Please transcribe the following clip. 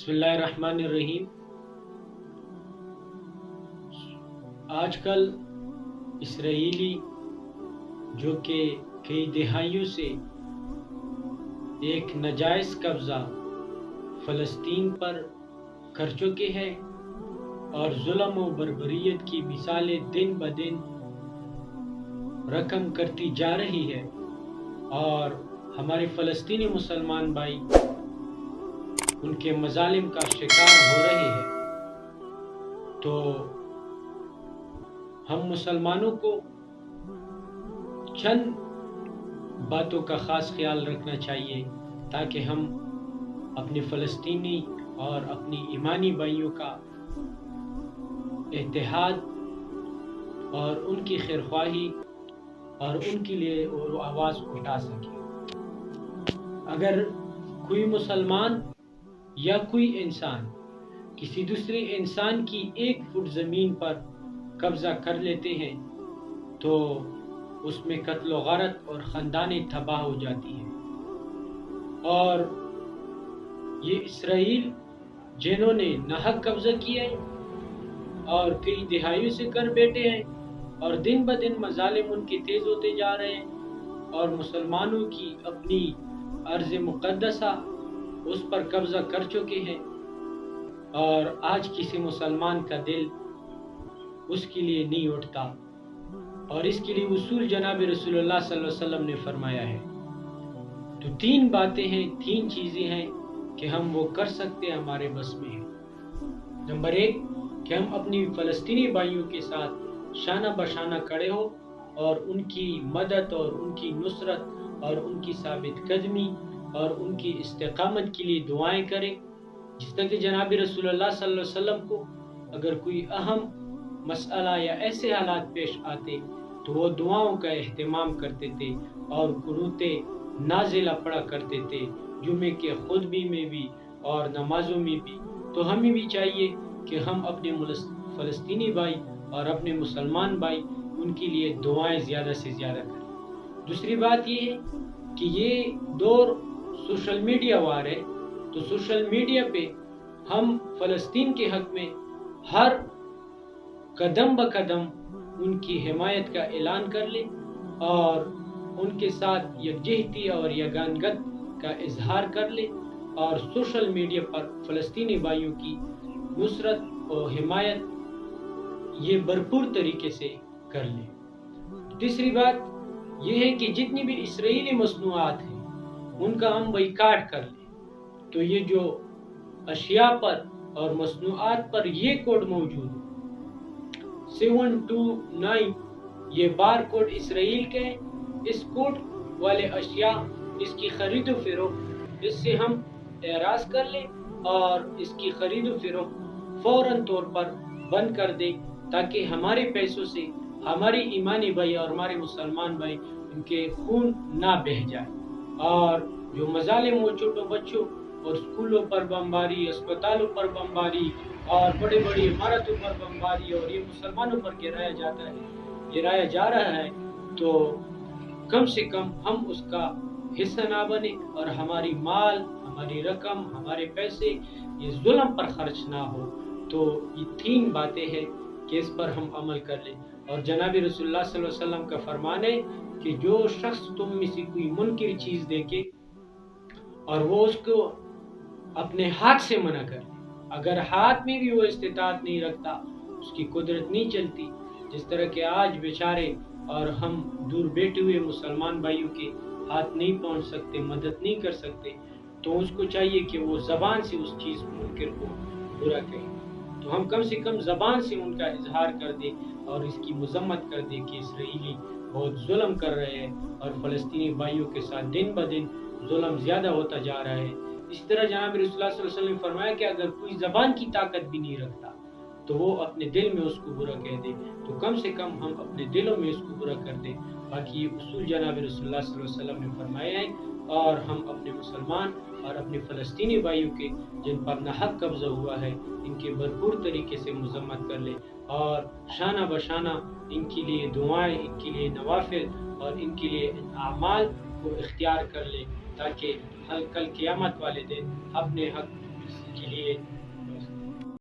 بسم اللہ الرحمن الرحیم۔ آج کل اسرائیلی جو کہ کئی دہائیوں سے ایک ناجائز قبضہ فلسطین پر کر چکے ہیں اور ظلم و بربریت کی مثالیں دن بدن رقم کرتی جا رہی ہے اور ہمارے فلسطینی مسلمان بھائی ان کے مظالم کا شکار ہو رہے ہیں، تو ہم مسلمانوں کو چند باتوں کا خاص خیال رکھنا چاہیے تاکہ ہم اپنے فلسطینی اور اپنی ایمانی بھائیوں کا اتحاد اور ان کی خیرخواہی اور ان کے لیے آواز اٹھا سکیں۔ اگر کوئی مسلمان یا کوئی انسان کسی دوسرے انسان کی 1 فٹ زمین پر قبضہ کر لیتے ہیں تو اس میں قتل و غارت اور خاندانیں تباہ ہو جاتی ہیں، اور یہ اسرائیل جنہوں نے ناحق قبضہ کیا ہے اور کئی دہائیوں سے کر بیٹھے ہیں اور دن بدن مظالم ان کے تیز ہوتے جا رہے ہیں اور مسلمانوں کی اپنی ارض مقدسہ اس پر قبضہ کر چکے ہیں، اور آج کسی مسلمان کا دل اس کے لیے نہیں اٹھتا، اور اس کے لیے اصول جناب رسول اللہ صلی اللہ علیہ وسلم نے فرمایا ہے۔ تو 3 باتیں ہیں، 3 چیزیں ہیں کہ ہم وہ کر سکتے ہیں، ہمارے بس میں ہیں۔ نمبر 1 کہ ہم اپنی فلسطینی بھائیوں کے ساتھ شانہ بشانہ کھڑے ہو اور ان کی مدد اور ان کی نصرت اور ان کی ثابت قدمی اور ان کی استقامت کے لیے دعائیں کریں، جس طرح کہ جناب رسول اللہ صلی اللہ علیہ وسلم کو اگر کوئی اہم مسئلہ یا ایسے حالات پیش آتے تو وہ دعاؤں کا اہتمام کرتے تھے اور قنوت نازلہ پڑھا کرتے تھے، جمعے کے خطبے میں بھی اور نمازوں میں بھی۔ تو ہمیں بھی چاہیے کہ ہم اپنے فلسطینی بھائی اور اپنے مسلمان بھائی ان کے لیے دعائیں زیادہ سے زیادہ کریں۔ دوسری بات یہ ہے کہ یہ دور سوشل میڈیا وار ہے، تو سوشل میڈیا پہ ہم فلسطین کے حق میں ہر قدم بقدم ان کی حمایت کا اعلان کر لیں اور ان کے ساتھ یکجہتی اور یگانگت کا اظہار کر لیں اور سوشل میڈیا پر فلسطینی بھائیوں کی نصرت اور حمایت یہ بھرپور طریقے سے کر لیں۔ تیسری بات یہ ہے کہ جتنی بھی اسرائیلی مصنوعات ہیں ان کا ہم بائیکاٹ کر لیں۔ تو یہ جو اشیاء پر اور مصنوعات پر یہ کوڈ موجود ہے 729، یہ بار کوڈ اسرائیل کے ہیں، اس کوڈ والے اشیاء اس کی خرید و فروخت اس سے ہم اعراض کر لیں اور اس کی خرید و فروخت فوراً طور پر بند کر دیں تاکہ ہمارے پیسوں سے ہماری ایمانی بھائی اور ہمارے مسلمان بھائی ان کے خون نہ بہہ جائے، اور جو مظالم ہو چھوٹوں بچوں اور اسکولوں پر بمباری، اسپتالوں پر بمباری اور بڑی بڑی عمارتوں پر بمباری اور یہ مسلمانوں پر گرایا جا رہا ہے، تو کم سے کم ہم اس کا حصہ نہ بنے اور ہماری مال، ہماری رقم، ہمارے پیسے یہ ظلم پر خرچ نہ ہو۔ تو یہ 3 باتیں ہیں کہ اس پر ہم عمل کر لیں، اور جناب رسول اللہ صلی اللہ علیہ وسلم کا فرمان ہے کہ جو شخص تم میں سے کوئی منکر چیز دیکھے اور وہ اس کو اپنے ہاتھ سے منع کر لے، اگر ہاتھ میں بھی وہ استطاعت نہیں رکھتا، اس کی قدرت نہیں چلتی، جس طرح کہ آج بیچارے اور ہم دور بیٹھے ہوئے مسلمان بھائیوں کے ہاتھ نہیں پہنچ سکتے، مدد نہیں کر سکتے، تو اس کو چاہیے کہ وہ زبان سے اس چیز منکر کو برا کہیں۔ تو ہم کم سے کم زبان سے ان کا اظہار کر دیں اور اس کی مذمت کر دیں کہ اسرائیلی بہت ظلم کر رہے ہیں اور فلسطینی بھائیوں کے ساتھ دن بدن ظلم زیادہ ہوتا جا رہا ہے۔ اسی طرح جناب رسول اللہ صلی اللہ علیہ وسلم نے فرمایا کہ اگر کوئی زبان کی طاقت بھی نہیں رکھتا تو وہ اپنے دل میں اس کو برا کہہ دے، تو کم سے کم ہم اپنے دلوں میں اس کو برا کر دیں۔ باقی یہ اصول جناب رسول اللہ صلی اللہ علیہ وسلم نے فرمایا ہے، اور ہم اپنے مسلمان اور اپنے فلسطینی بھائیوں کے جن پر ناحق قبضہ ہوا ہے ان کے بھرپور طریقے سے مذمت کر لیں اور شانہ بشانہ ان کے لیے دعائیں، ان کے لیے نوافل اور ان کے لیے اعمال کو اختیار کر لیں تاکہ کل قیامت والے دن اپنے حق